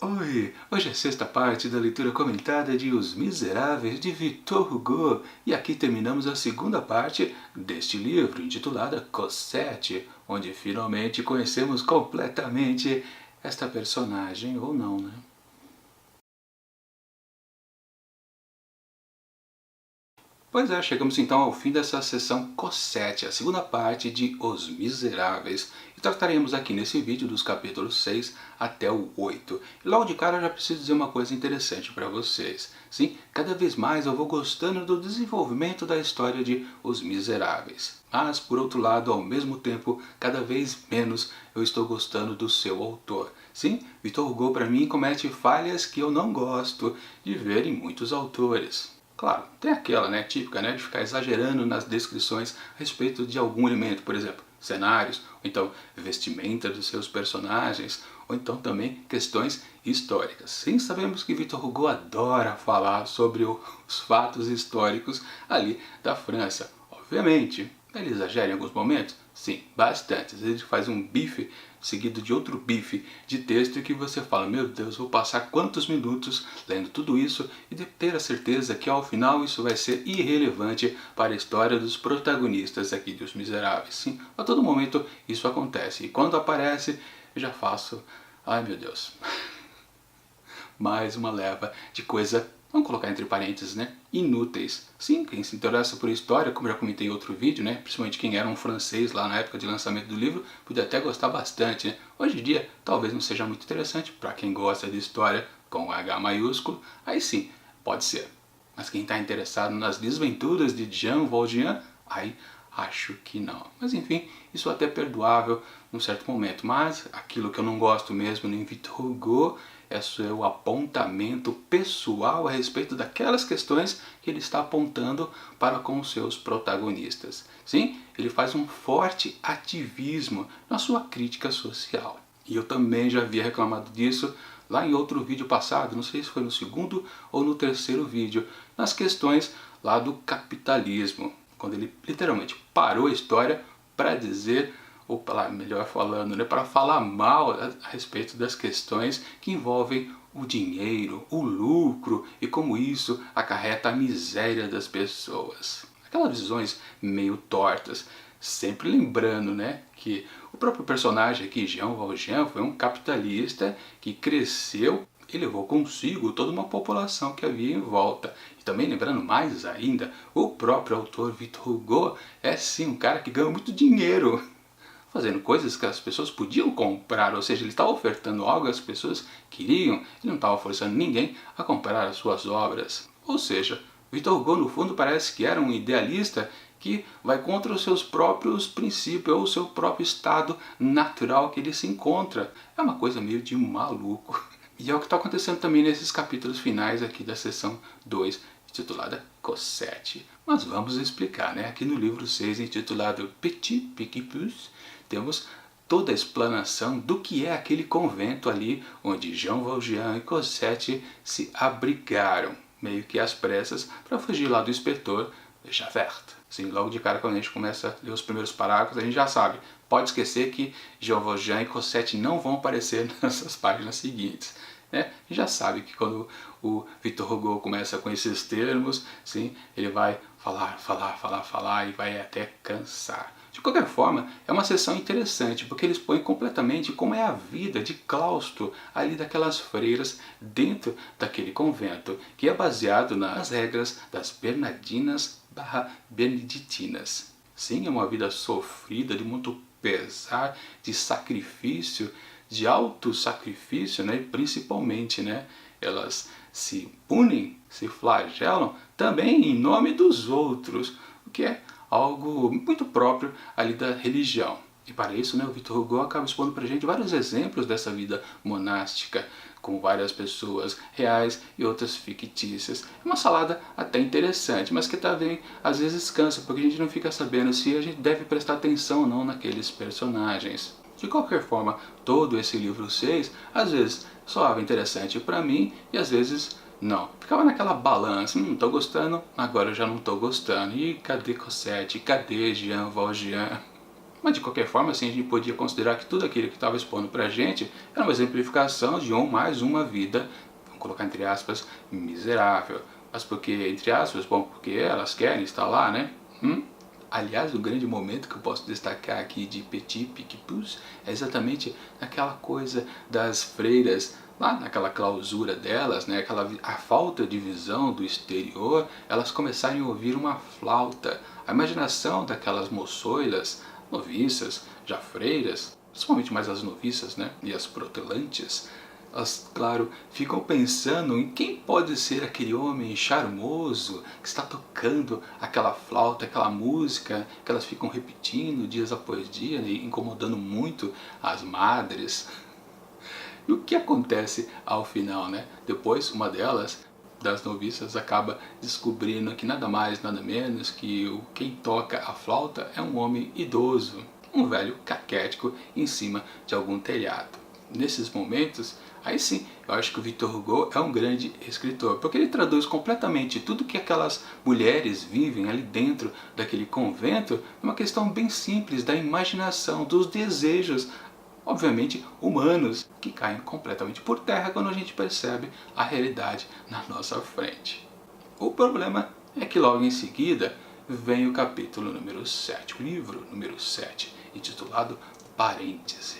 Oi, hoje é a sexta parte da leitura comentada de Os Miseráveis de Victor Hugo e aqui terminamos a segunda parte deste livro intitulada Cosette, onde finalmente conhecemos completamente esta personagem, ou não, né? Pois é, chegamos então ao fim dessa sessão Cosette, a segunda parte de Os Miseráveis. E trataremos aqui nesse vídeo dos capítulos 6 até o 8. E logo de cara eu já preciso dizer uma coisa interessante para vocês. Sim, cada vez mais eu vou gostando do desenvolvimento da história de Os Miseráveis. Mas, por outro lado, ao mesmo tempo, cada vez menos eu estou gostando do seu autor. Sim, Victor Hugo para mim comete falhas que eu não gosto de ver em muitos autores. Claro, tem aquela, né, típica, né, de ficar exagerando nas descrições a respeito de algum elemento, por exemplo, cenários, ou então vestimenta dos seus personagens, ou então também questões históricas. Sim, sabemos que Victor Hugo adora falar sobre os fatos históricos ali da França. Obviamente, ele exagera em alguns momentos? Sim, bastante. Às vezes ele faz um bife seguido de outro bife de texto que você fala, meu Deus, vou passar quantos minutos lendo tudo isso e de ter a certeza que ao final isso vai ser irrelevante para a história dos protagonistas aqui dos Miseráveis. Sim, a todo momento isso acontece e quando aparece eu já faço, ai meu Deus, mais uma leva de coisa, vamos colocar entre parênteses, né, inúteis. Sim, quem se interessa por história, como já comentei em outro vídeo, né, principalmente quem era um francês lá na época de lançamento do livro, podia até gostar bastante, né. Hoje em dia, talvez não seja muito interessante, para quem gosta de história com H maiúsculo, aí sim, pode ser. Mas quem está interessado nas desventuras de Jean Valjean, aí acho que não. Mas enfim, isso é até perdoável num certo momento. Mas aquilo que eu não gosto mesmo em Victor Hugo é seu apontamento pessoal a respeito daquelas questões que ele está apontando para com os seus protagonistas. Sim, ele faz um forte ativismo na sua crítica social. E eu também já havia reclamado disso lá em outro vídeo passado, não sei se foi no segundo ou no terceiro vídeo, nas questões lá do capitalismo, quando ele literalmente parou a história para dizer, ou melhor falando, né, para falar mal a respeito das questões que envolvem o dinheiro, o lucro e como isso acarreta a miséria das pessoas. Aquelas visões meio tortas, sempre lembrando, né, que o próprio personagem aqui, Jean Valjean, foi um capitalista que cresceu e levou consigo toda uma população que havia em volta. E também lembrando mais ainda, o próprio autor Victor Hugo é sim um cara que ganhou muito dinheiro fazendo coisas que as pessoas podiam comprar, ou seja, ele estava ofertando algo que as pessoas queriam, ele não estava forçando ninguém a comprar as suas obras. Ou seja, Victor Hugo no fundo parece que era um idealista que vai contra os seus próprios princípios, ou o seu próprio estado natural que ele se encontra. É uma coisa meio de maluco. E é o que está acontecendo também nesses capítulos finais aqui da seção 2, intitulada Cosette. Mas vamos explicar, né? Aqui no livro 6, intitulado Petit Picpus, temos toda a explanação do que é aquele convento ali onde Jean Valjean e Cosette se abrigaram, meio que às pressas, para fugir lá do inspetor Javert. Sim, logo de cara quando a gente começa a ler os primeiros parágrafos, a gente já sabe, pode esquecer que Jean Valjean e Cosette não vão aparecer nessas páginas seguintes. Né? A gente já sabe que quando o Victor Hugo começa com esses termos, sim, ele vai falar e vai até cansar. De qualquer forma, é uma sessão interessante, porque eles põem completamente como é a vida de claustro ali daquelas freiras dentro daquele convento, que é baseado nas regras das Bernardinas/Beneditinas. Sim, é uma vida sofrida, de muito pesar, de sacrifício, de autossacrifício, né? Principalmente, né? Elas se punem, se flagelam também em nome dos outros, o que é algo muito próprio ali da religião. E para isso, né, o Victor Hugo acaba expondo para a gente vários exemplos dessa vida monástica, com várias pessoas reais e outras fictícias. É uma salada até interessante, mas que também às vezes cansa, porque a gente não fica sabendo se a gente deve prestar atenção ou não naqueles personagens. De qualquer forma, todo esse livro 6, às vezes soava interessante para mim e às vezes não. Ficava naquela balança, tô gostando, agora eu já não tô gostando. E cadê Cosette? Cadê Jean Valjean? Mas de qualquer forma, assim, a gente podia considerar que tudo aquilo que estava expondo pra gente era uma exemplificação de mais uma vida, vamos colocar entre aspas, miserável. Mas porque, entre aspas, bom, porque elas querem estar lá, né? Aliás, o grande momento que eu posso destacar aqui de Petit Picpus é exatamente aquela coisa das freiras, lá naquela clausura delas, né, a falta de visão do exterior, elas começarem a ouvir uma flauta. A imaginação daquelas moçoilas, noviças, já freiras, principalmente mais as noviças, né, e as protelantes, elas, claro, ficam pensando em quem pode ser aquele homem charmoso que está tocando aquela flauta, aquela música que elas ficam repetindo dias após dia, né, incomodando muito as madres. E o que acontece ao final, né? Depois, uma das noviças, acaba descobrindo que nada mais, nada menos que quem toca a flauta é um homem idoso, um velho caquético em cima de algum telhado. Nesses momentos, aí sim, eu acho que o Victor Hugo é um grande escritor, porque ele traduz completamente tudo que aquelas mulheres vivem ali dentro daquele convento, numa questão bem simples da imaginação, dos desejos, obviamente humanos, que caem completamente por terra quando a gente percebe a realidade na nossa frente. O problema é que logo em seguida vem o capítulo número 7, o livro número 7, intitulado Parêntese.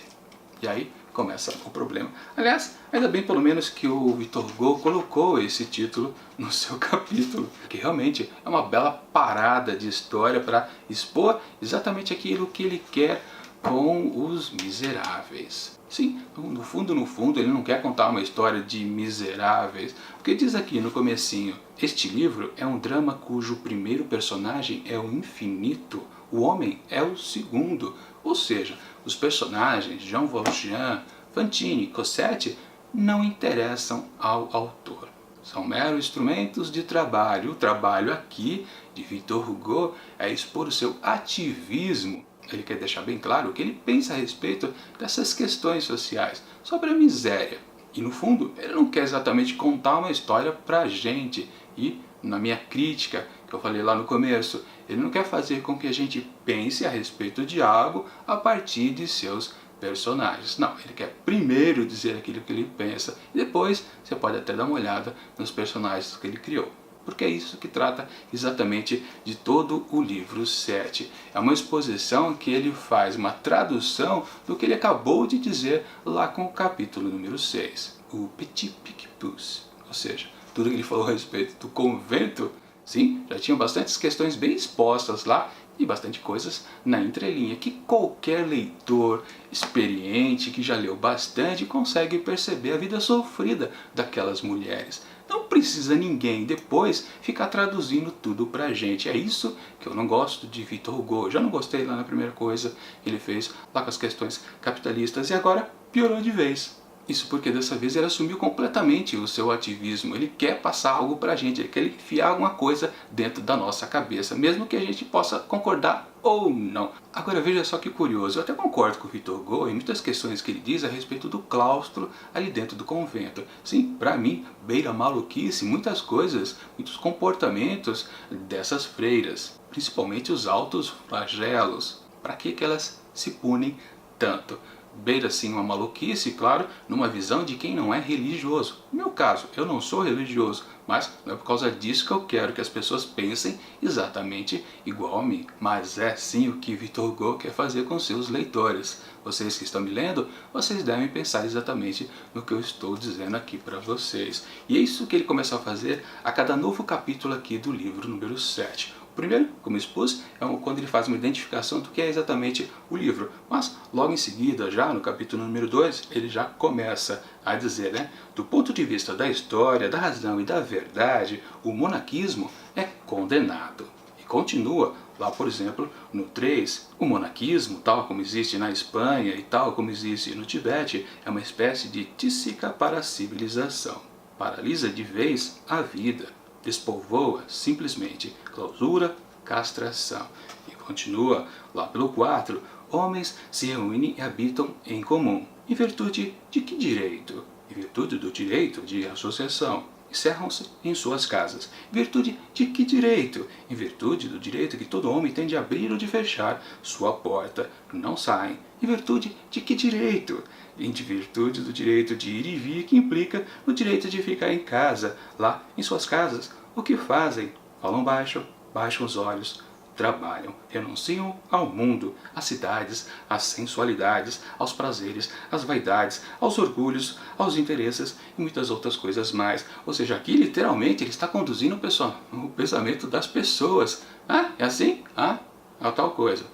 E aí começa o problema. Aliás, ainda bem pelo menos que o Victor Hugo colocou esse título no seu capítulo, porque realmente é uma bela parada de história para expor exatamente aquilo que ele quer com os miseráveis. Sim, no fundo, ele não quer contar uma história de miseráveis, porque diz aqui no comecinho, este livro é um drama cujo primeiro personagem é o infinito, o homem é o segundo, ou seja, os personagens Jean Valjean, Fantine, Cosette não interessam ao autor. São meros instrumentos de trabalho. O trabalho aqui de Victor Hugo é expor o seu ativismo. Ele quer deixar bem claro o que ele pensa a respeito dessas questões sociais, sobre a miséria. E no fundo, ele não quer exatamente contar uma história pra gente. E na minha crítica, que eu falei lá no começo, ele não quer fazer com que a gente pense a respeito de algo a partir de seus personagens. Não, ele quer primeiro dizer aquilo que ele pensa e depois você pode até dar uma olhada nos personagens que ele criou. Porque é isso que trata exatamente de todo o livro 7. É uma exposição que ele faz, uma tradução do que ele acabou de dizer lá com o capítulo número 6, o Petit Picpus. Ou seja, tudo que ele falou a respeito do convento, sim, já tinha bastantes questões bem expostas lá e bastante coisas na entrelinha que qualquer leitor experiente, que já leu bastante, consegue perceber a vida sofrida daquelas mulheres. Não precisa ninguém depois ficar traduzindo tudo pra gente. É isso que eu não gosto de Victor Hugo. Já não gostei lá na primeira coisa que ele fez lá com as questões capitalistas e agora piorou de vez. Isso porque dessa vez ele assumiu completamente o seu ativismo. Ele quer passar algo pra gente, ele quer enfiar alguma coisa dentro da nossa cabeça, mesmo que a gente possa concordar ou não. Agora veja só que curioso, eu até concordo com o Victor Hugo em muitas questões que ele diz a respeito do claustro ali dentro do convento. Sim, pra mim, beira maluquice muitas coisas, muitos comportamentos dessas freiras, principalmente os altos flagelos. Pra que elas se punem tanto? Beira sim uma maluquice, claro, numa visão de quem não é religioso. No meu caso, eu não sou religioso, mas não é por causa disso que eu quero que as pessoas pensem exatamente igual a mim. Mas é sim o que Victor Hugo quer fazer com seus leitores. Vocês que estão me lendo, vocês devem pensar exatamente no que eu estou dizendo aqui para vocês. E é isso que ele começa a fazer a cada novo capítulo aqui do livro número 7. Primeiro, como expus, é quando ele faz uma identificação do que é exatamente o livro. Mas, logo em seguida, já no capítulo número 2, ele já começa a dizer, né, do ponto de vista da história, da razão e da verdade, o monarquismo é condenado. E continua, lá por exemplo, no 3, o monarquismo, tal como existe na Espanha e tal como existe no Tibete, é uma espécie de tísica para a civilização. Paralisa de vez a vida. Despovoa simplesmente, clausura, castração. E continua lá pelo 4, homens se reúnem e habitam em comum. Em virtude de que direito? Em virtude do direito de associação. cerram-se em suas casas. Em virtude de que direito? Em virtude do direito que todo homem tem de abrir ou de fechar sua porta. Não saem. Em virtude de que direito? Em virtude do direito de ir e vir, que implica no direito de ficar em casa, lá em suas casas. O que fazem? Falam baixo, baixam os olhos, trabalham, renunciam ao mundo, às cidades, às sensualidades, aos prazeres, às vaidades, aos orgulhos, aos interesses e muitas outras coisas mais. Ou seja, aqui literalmente ele está conduzindo o pensamento das pessoas. Ah, é assim? Ah, é tal coisa.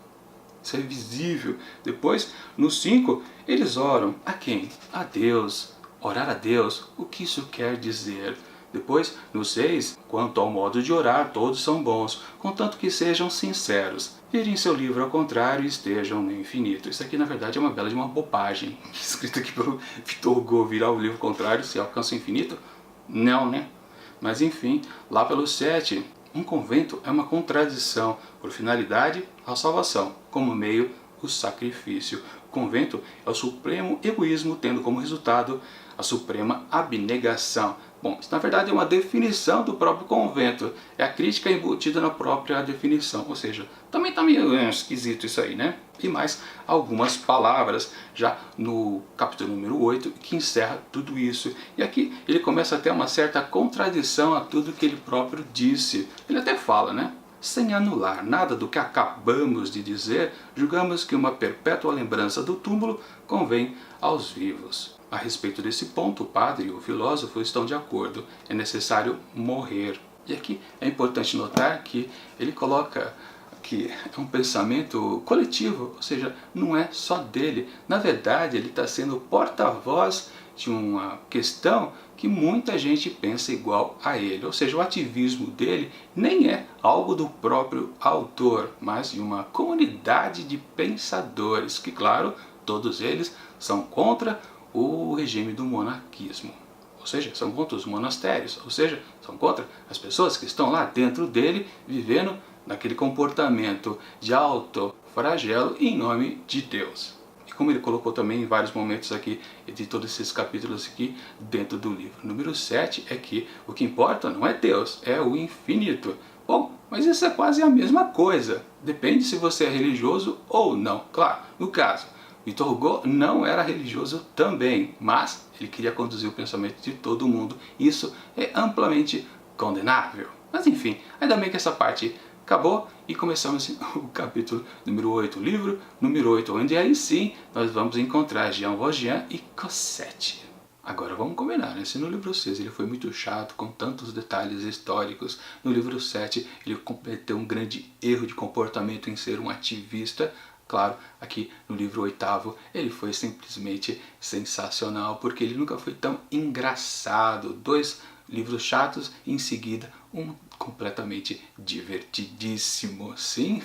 Isso é visível. Depois, no 5, eles oram. A quem? A Deus. Orar a Deus. O que isso quer dizer? Depois, no 6, quanto ao modo de orar, todos são bons, contanto que sejam sinceros. Virem seu livro ao contrário e estejam no infinito. Isso aqui, na verdade, é uma bela de uma bobagem. Escrito aqui pelo Victor Hugo, virar o livro ao contrário se alcança o infinito? Não, né? Mas enfim, lá pelo 7, um convento é uma contradição, por finalidade, a salvação, como meio, o sacrifício. O convento é o supremo egoísmo, tendo como resultado a suprema abnegação. Bom, isso na verdade é uma definição do próprio convento, é a crítica embutida na própria definição, ou seja, também está meio esquisito isso aí, né? E mais algumas palavras já no capítulo número 8 que encerra tudo isso. E aqui ele começa a ter uma certa contradição a tudo que ele próprio disse. Ele até fala, né? Sem anular nada do que acabamos de dizer, julgamos que uma perpétua lembrança do túmulo convém aos vivos. A respeito desse ponto, o padre e o filósofo estão de acordo. É necessário morrer. E aqui é importante notar que ele coloca que é um pensamento coletivo, ou seja, não é só dele. Na verdade, ele está sendo porta-voz de uma questão que muita gente pensa igual a ele. Ou seja, o ativismo dele nem é algo do próprio autor, mas de uma comunidade de pensadores, que, claro, todos eles são contra o regime do monarquismo. Ou seja, são contra os monastérios, ou seja, são contra as pessoas que estão lá dentro dele, vivendo naquele comportamento de autoflagelo em nome de Deus. E como ele colocou também em vários momentos aqui, de todos esses capítulos aqui dentro do livro. Número 7 é que o que importa não é Deus, é o infinito. Bom, mas isso é quase a mesma coisa. Depende se você é religioso ou não. Claro, no caso, Victor Hugo não era religioso também, mas ele queria conduzir o pensamento de todo mundo. Isso é amplamente condenável. Mas enfim, ainda bem que essa parte acabou e começamos o capítulo número 8, o livro número 8, onde aí sim nós vamos encontrar Jean Valjean e Cosette. Agora vamos combinar, né? Se no livro 6 ele foi muito chato, com tantos detalhes históricos, no livro 7 ele cometeu um grande erro de comportamento em ser um ativista. Claro, aqui no livro 8 ele foi simplesmente sensacional, porque ele nunca foi tão engraçado. 2 livros chatos e em seguida um completamente divertidíssimo. Sim,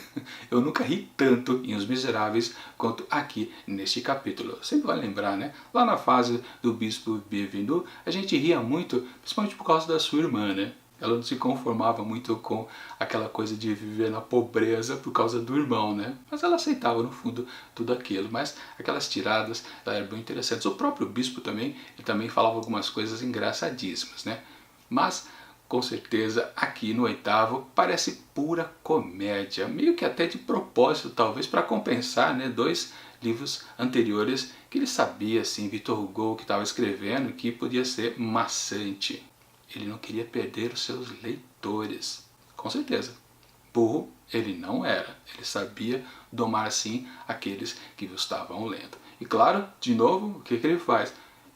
eu nunca ri tanto em Os Miseráveis quanto aqui neste capítulo. Sempre vai lembrar, né? Lá na fase do Bispo Bienvenu, a gente ria muito, principalmente por causa da sua irmã, né? Ela não se conformava muito com aquela coisa de viver na pobreza por causa do irmão, né? Mas ela aceitava, no fundo, tudo aquilo. Mas aquelas tiradas eram bem interessantes. O próprio bispo também, ele também falava algumas coisas engraçadíssimas, né? Mas, com certeza, aqui no 8 parece pura comédia. Meio que até de propósito, talvez, para compensar, né, 2 livros anteriores que ele sabia, assim, Victor Hugo, que estava escrevendo, que podia ser maçante. Ele não queria perder os seus leitores. Com certeza. Burro ele não era. Ele sabia domar sim aqueles que o estavam lendo. E claro, de novo, o que ele faz?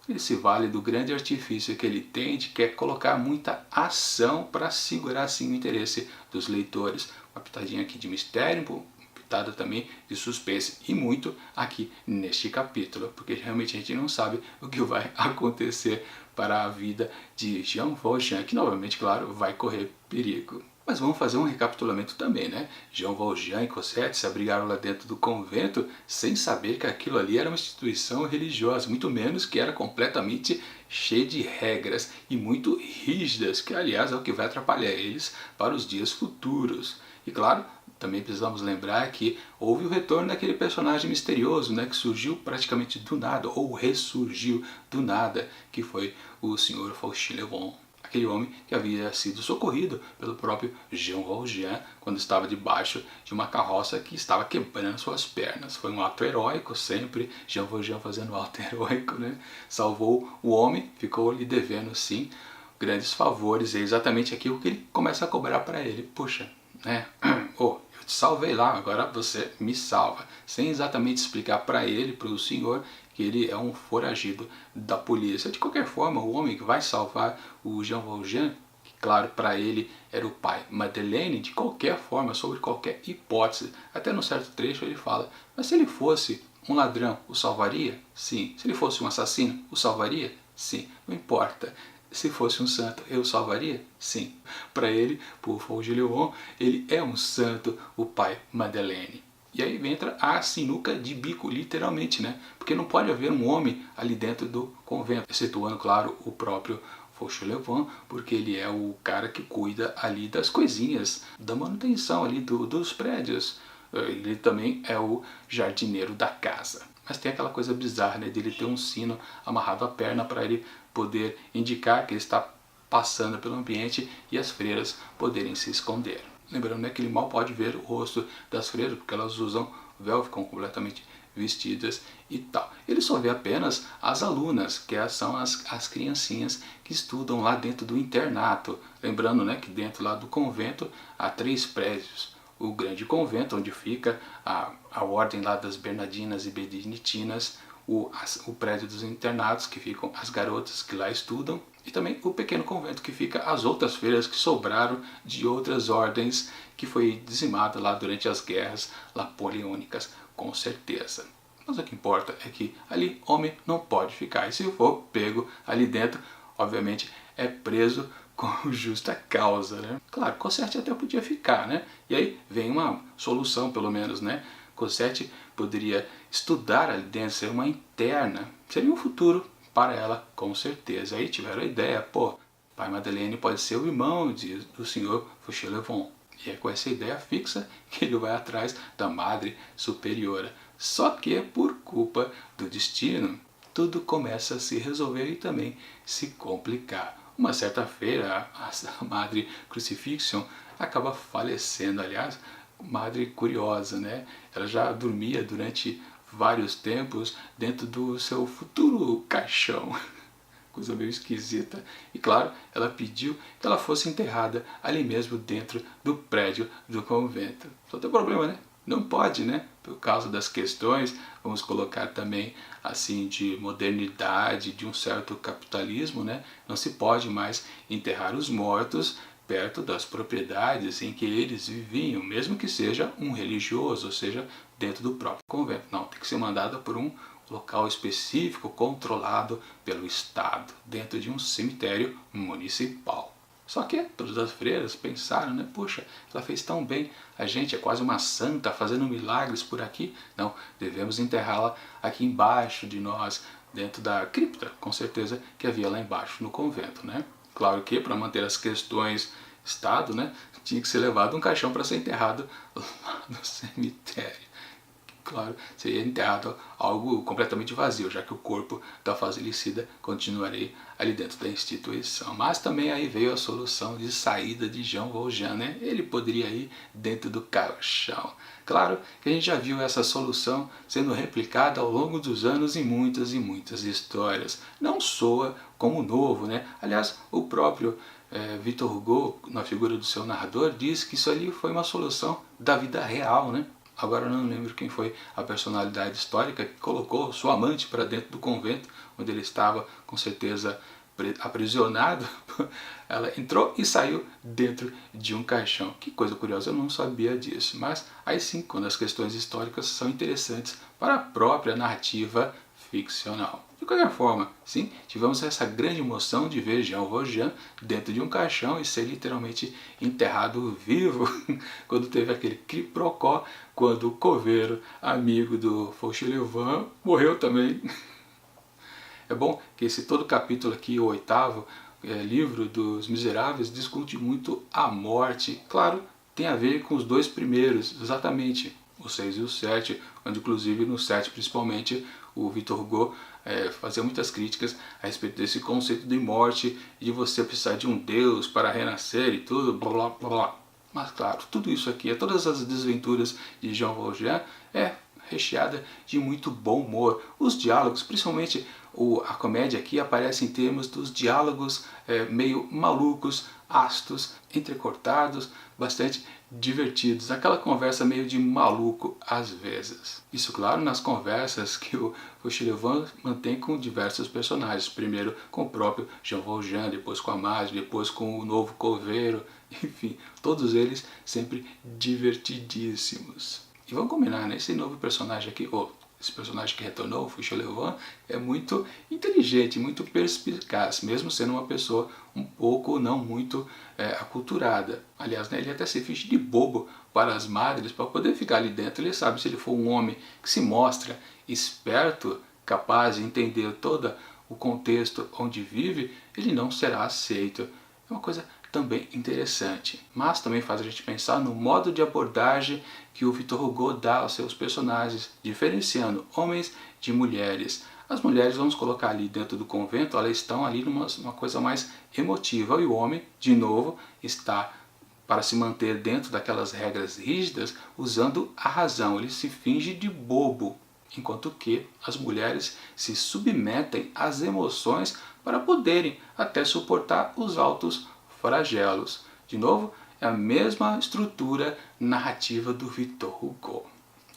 Ele se vale do grande artifício que ele tem de quer colocar muita ação para segurar assim o interesse dos leitores. Uma pitadinha aqui de mistério, uma pitada também de suspense e muito aqui neste capítulo, porque realmente a gente não sabe o que vai acontecer para a vida de Jean Valjean, que novamente, claro, vai correr perigo. Mas vamos fazer um recapitulamento também, né? Jean Valjean e Cosette se abrigaram lá dentro do convento sem saber que aquilo ali era uma instituição religiosa, muito menos que era completamente cheia de regras e muito rígidas, que aliás é o que vai atrapalhar eles para os dias futuros. E claro, também precisamos lembrar que houve o retorno daquele personagem misterioso, né, que surgiu praticamente do nada, ou ressurgiu do nada, que foi o Sr. Fauchelevent. aquele homem que havia sido socorrido pelo próprio Jean Valjean quando estava debaixo de uma carroça que estava quebrando suas pernas. Foi um ato heróico, sempre Jean Valjean fazendo um ato heróico, né? Salvou o homem, ficou lhe devendo sim grandes favores, é exatamente aquilo que ele começa a cobrar para ele. Puxa, né? Oh, eu te salvei lá, agora você me salva. Sem exatamente explicar para ele, para o senhor, que ele é um foragido da polícia. De qualquer forma, o homem que vai salvar o Jean Valjean, que claro, para ele era o pai Madeleine, de qualquer forma, sobre qualquer hipótese, até num certo trecho ele fala, mas se ele fosse um ladrão, o salvaria? Sim. Se ele fosse um assassino, o salvaria? Sim. Não importa. Se fosse um santo, eu o salvaria? Sim. Para ele, por Fauchelevent, ele é um santo, o pai Madeleine. E aí entra a sinuca de bico, literalmente, né? Porque não pode haver um homem ali dentro do convento, excetuando, claro, o próprio Fauchelevent, porque ele é o cara que cuida ali das coisinhas, da manutenção ali dos prédios. Ele também é o jardineiro da casa. Mas tem aquela coisa bizarra, né, dele ter um sino amarrado à perna para ele poder indicar que ele está passando pelo ambiente e as freiras poderem se esconder. Lembrando, né, que ele mal pode ver o rosto das freiras, porque elas usam véu, ficam completamente vestidas e tal. Ele só vê apenas as alunas, que são as criancinhas que estudam lá dentro do internato. Lembrando, né, que dentro lá do convento há 3 prédios. O grande convento, onde fica a ordem lá das Bernardinas e Beneditinas, o prédio dos internatos, que ficam as garotas que lá estudam, e também o pequeno convento, que fica as outras freiras que sobraram de outras ordens, que foi dizimada lá durante as guerras napoleônicas, com certeza. Mas o que importa é que ali homem não pode ficar, e se for pego ali dentro, obviamente é preso com justa causa, né? Claro, Cosette até podia ficar, né? E aí vem uma solução, pelo menos, né? Cosette poderia estudar ali dentro, ser uma interna. Seria um futuro para ela, com certeza. Aí tiveram a ideia, pô, pai Madeleine pode ser o irmão do senhor Fauchelevent. E é com essa ideia fixa que ele vai atrás da Madre Superiora. Só que por culpa do destino, tudo começa a se resolver e também se complicar. Uma certa feira, a Madre Crucifixion acaba falecendo, aliás, Madre curiosa, né? Ela já dormia durante vários tempos dentro do seu futuro caixão. Coisa meio esquisita. E claro, ela pediu que ela fosse enterrada ali mesmo dentro do prédio do convento. Só tem problema, né? Não pode, né? Por causa das questões, vamos colocar também assim de modernidade, de um certo capitalismo, né? Não se pode mais enterrar os mortos perto das propriedades em que eles viviam, mesmo que seja um religioso, ou seja, dentro do próprio convento. Não, tem que ser mandada por um local específico, controlado pelo Estado, dentro de um cemitério municipal. Só que todas as freiras pensaram, né? Puxa, ela fez tão bem, a gente é quase uma santa fazendo milagres por aqui. Não, devemos enterrá-la aqui embaixo de nós, dentro da cripta, com certeza, que havia lá embaixo no convento, né? Claro que para manter as questões Estado, né, tinha que ser levado um caixão para ser enterrado lá no cemitério. Claro, seria enterrado algo completamente vazio, já que o corpo da falecida continuaria ali dentro da instituição. Mas também aí veio a solução de saída de Jean Valjean, né? Ele poderia ir dentro do caixão. Claro que a gente já viu essa solução sendo replicada ao longo dos anos em muitas e muitas histórias. Não soa como novo, né? Aliás, o próprio Victor Hugo, na figura do seu narrador, diz que isso ali foi uma solução da vida real, né? Agora eu não lembro quem foi a personalidade histórica que colocou sua amante para dentro do convento, onde ele estava com certeza aprisionado. Ela entrou e saiu dentro de um caixão. Que coisa curiosa, eu não sabia disso. Mas aí sim, quando as questões históricas são interessantes para a própria narrativa ficcional. De qualquer forma, sim, tivemos essa grande emoção de ver Jean Valjean dentro de um caixão e ser literalmente enterrado vivo, quando teve aquele quiprocó, quando o coveiro, amigo do Fauchelevent, morreu também. É bom que esse todo capítulo aqui, o 8º livro dos Miseráveis, discute muito a morte. Claro, tem a ver com os 2 primeiros, exatamente, o 6 e o 7, onde inclusive no 7 principalmente o Victor Hugo fazia muitas críticas a respeito desse conceito de morte e de você precisar de um Deus para renascer e tudo, blá blá blá blá. Mas claro, tudo isso aqui, todas as desventuras de Jean Valjean é recheada de muito bom humor. Os diálogos, principalmente a comédia aqui, aparece em termos dos diálogos meio malucos, ácidos, entrecortados, bastante divertidos. Aquela conversa meio de maluco às vezes. Isso, claro, nas conversas que o Fauchelevent mantém com diversos personagens. Primeiro com o próprio Jean Valjean, depois com a Marge, depois com o novo coveiro. Enfim, todos eles sempre divertidíssimos. E vamos combinar, né? Esse novo personagem aqui, esse personagem que retornou, o Fauchelevent, é muito inteligente, muito perspicaz, mesmo sendo uma pessoa um pouco, não muito aculturada. Aliás, né, ele até se finge de bobo para as madres, para poder ficar ali dentro. Ele sabe, se ele for um homem que se mostra esperto, capaz de entender todo o contexto onde vive, ele não será aceito. É uma coisa também interessante, mas também faz a gente pensar no modo de abordagem que o Victor Hugo dá aos seus personagens, diferenciando homens de mulheres. As mulheres, vamos colocar ali dentro do convento, elas estão ali numa coisa mais emotiva, e o homem, de novo, está, para se manter dentro daquelas regras rígidas, usando a razão. Ele se finge de bobo, enquanto que as mulheres se submetem às emoções para poderem até suportar os altos flagelos. De novo, é a mesma estrutura narrativa do Victor Hugo.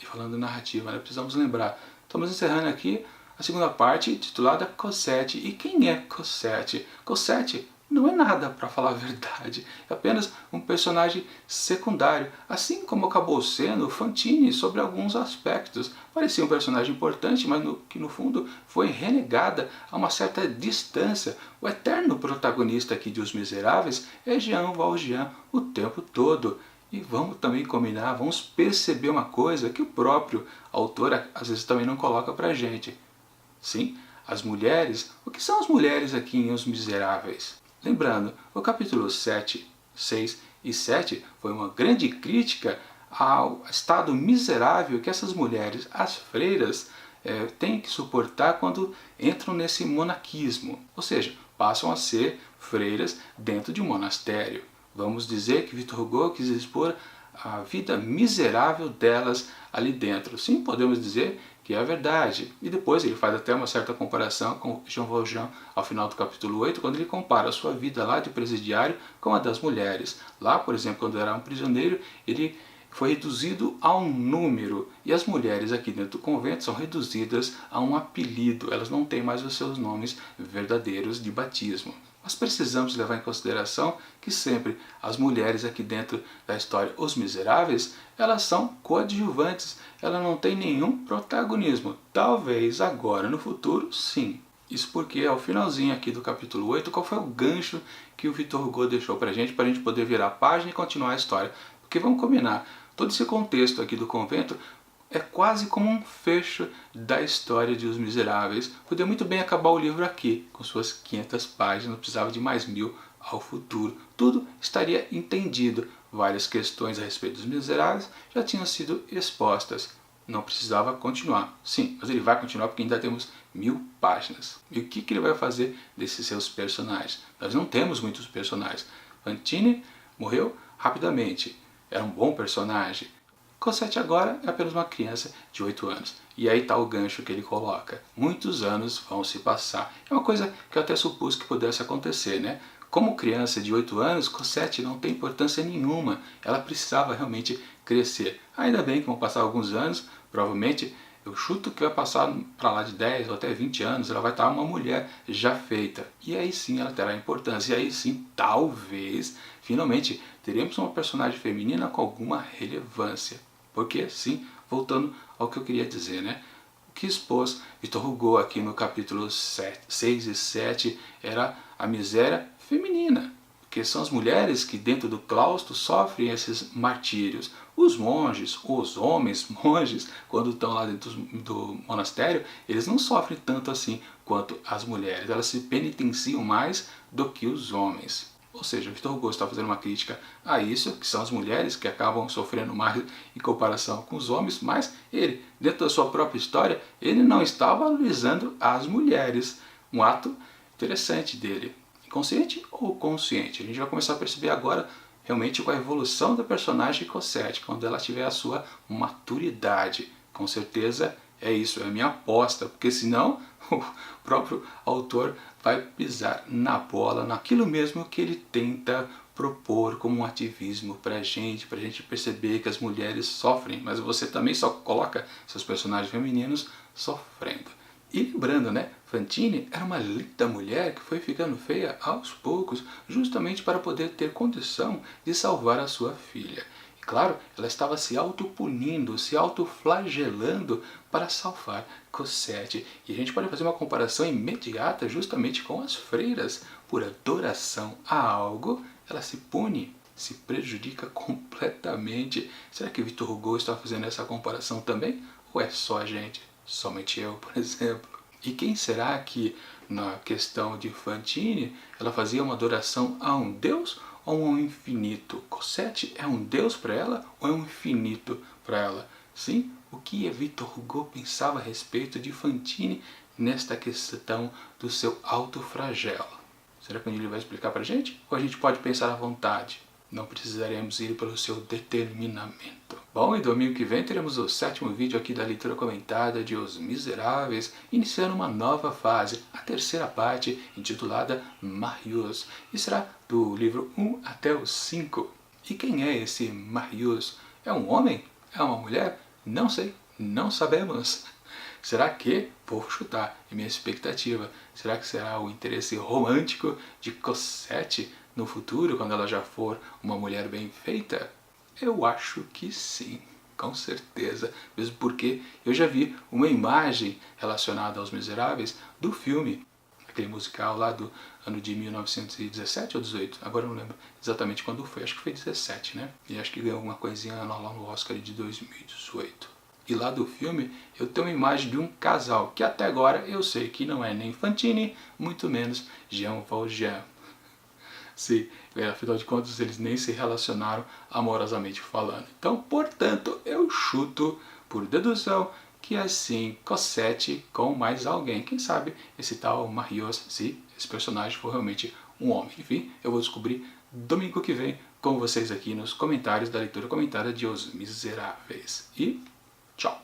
E falando narrativa, né, precisamos lembrar, estamos encerrando aqui a segunda parte, titulada Cosette. E quem é Cosette? Cosette não é nada, para falar a verdade, é apenas um personagem secundário, assim como acabou sendo Fantine sobre alguns aspectos. Parecia um personagem importante, mas que no fundo foi renegada a uma certa distância. O eterno protagonista aqui de Os Miseráveis é Jean Valjean o tempo todo. E vamos também combinar, vamos perceber uma coisa que o próprio autor às vezes também não coloca pra gente. Sim, as mulheres. O que são as mulheres aqui em Os Miseráveis? Lembrando, o capítulo 7, 6 e 7 foi uma grande crítica ao estado miserável que essas mulheres, as freiras, têm que suportar quando entram nesse monaquismo. Ou seja, passam a ser freiras dentro de um monastério. Vamos dizer que Victor Hugo quis expor a vida miserável delas ali dentro. Sim, podemos dizer que é a verdade. E depois ele faz até uma certa comparação com Jean Valjean ao final do capítulo 8, quando ele compara a sua vida lá de presidiário com a das mulheres. Lá, por exemplo, quando era um prisioneiro, ele foi reduzido a um número, e as mulheres aqui dentro do convento são reduzidas a um apelido. Elas não têm mais os seus nomes verdadeiros de batismo. Mas precisamos levar em consideração que sempre as mulheres aqui dentro da história Os Miseráveis, elas são coadjuvantes, elas não têm nenhum protagonismo. Talvez agora, no futuro, sim. Isso porque ao finalzinho aqui do capítulo 8, qual foi o gancho que o Victor Hugo deixou para a gente poder virar a página e continuar a história? Porque vamos combinar, todo esse contexto aqui do convento é quase como um fecho da história de Os Miseráveis. Podia muito bem acabar o livro aqui, com suas 500 páginas, não precisava de mais 1000 ao futuro. Tudo estaria entendido. Várias questões a respeito dos Miseráveis já tinham sido expostas. Não precisava continuar. Sim, mas ele vai continuar porque ainda temos 1000 páginas. E o que ele vai fazer desses seus personagens? Nós não temos muitos personagens. Fantine morreu rapidamente. Era um bom personagem. Cosette agora é apenas uma criança de 8 anos. E aí está o gancho que ele coloca. Muitos anos vão se passar. É uma coisa que eu até supus que pudesse acontecer, né? Como criança de 8 anos, Cosette não tem importância nenhuma. Ela precisava realmente crescer. Ainda bem que vão passar alguns anos, provavelmente, eu chuto que vai passar para lá de 10 ou até 20 anos, ela vai estar uma mulher já feita. E aí sim ela terá importância. E aí sim, talvez, finalmente, teremos uma personagem feminina com alguma relevância. Porque, sim, voltando ao que eu queria dizer, né? O que expôs Victor Hugo aqui no capítulo 6 e 7 era a miséria feminina. Porque são as mulheres que dentro do claustro sofrem esses martírios. Os monges, os homens monges, quando estão lá dentro do monastério, eles não sofrem tanto assim quanto as mulheres. Elas se penitenciam mais do que os homens. Ou seja, Victor Hugo está fazendo uma crítica a isso, que são as mulheres que acabam sofrendo mais em comparação com os homens, mas ele, dentro da sua própria história, ele não está valorizando as mulheres. Um ato interessante dele. Inconsciente ou consciente? A gente vai começar a perceber agora realmente com a evolução da personagem Cosette, quando ela tiver a sua maturidade. Com certeza é isso, é a minha aposta, porque senão o próprio autor vai pisar na bola, naquilo mesmo que ele tenta propor como um ativismo pra gente perceber que as mulheres sofrem, mas você também só coloca seus personagens femininos sofrendo. E lembrando, né, Fantine era uma linda mulher que foi ficando feia aos poucos, justamente para poder ter condição de salvar a sua filha. E claro, ela estava se autopunindo, se autoflagelando para salvar Cosette. E a gente pode fazer uma comparação imediata justamente com as freiras. Por adoração a algo, ela se pune, se prejudica completamente. Será que Victor Hugo está fazendo essa comparação também? Ou é só a gente? Somente eu, por exemplo. E quem será que, na questão de Fantine, ela fazia uma adoração a um deus ou a um infinito? Cosette é um deus para ela ou é um infinito para ela? Sim, o que Victor Hugo pensava a respeito de Fantine nesta questão do seu autoflagelo? Será que ele vai explicar para a gente? Ou a gente pode pensar à vontade? Não precisaremos ir pelo seu determinamento. Bom, e domingo que vem teremos o 7º vídeo aqui da leitura comentada de Os Miseráveis, iniciando uma nova fase, a terceira parte, intitulada Marius, e será do livro 1 até o 5. E quem é esse Marius? É um homem? É uma mulher? Não sei, não sabemos. Será que, vou chutar, é minha expectativa, será que será o interesse romântico de Cosette no futuro, quando ela já for uma mulher bem feita? Eu acho que sim, com certeza, mesmo porque eu já vi uma imagem relacionada aos Miseráveis do filme, aquele musical lá do ano de 1917 ou 18, agora eu não lembro exatamente quando foi, acho que foi 17, né? E acho que ganhou alguma coisinha lá no Oscar de 2018. E lá do filme eu tenho uma imagem de um casal, que até agora eu sei que não é nem Fantine, muito menos Jean Valjean. Sim, afinal de contas eles nem se relacionaram amorosamente falando. Então, portanto, eu chuto por dedução que assim Cosette com mais alguém. Quem sabe esse tal Marius, se esse personagem for realmente um homem. Enfim, eu vou descobrir domingo que vem com vocês aqui nos comentários da leitura comentada de Os Miseráveis. E tchau!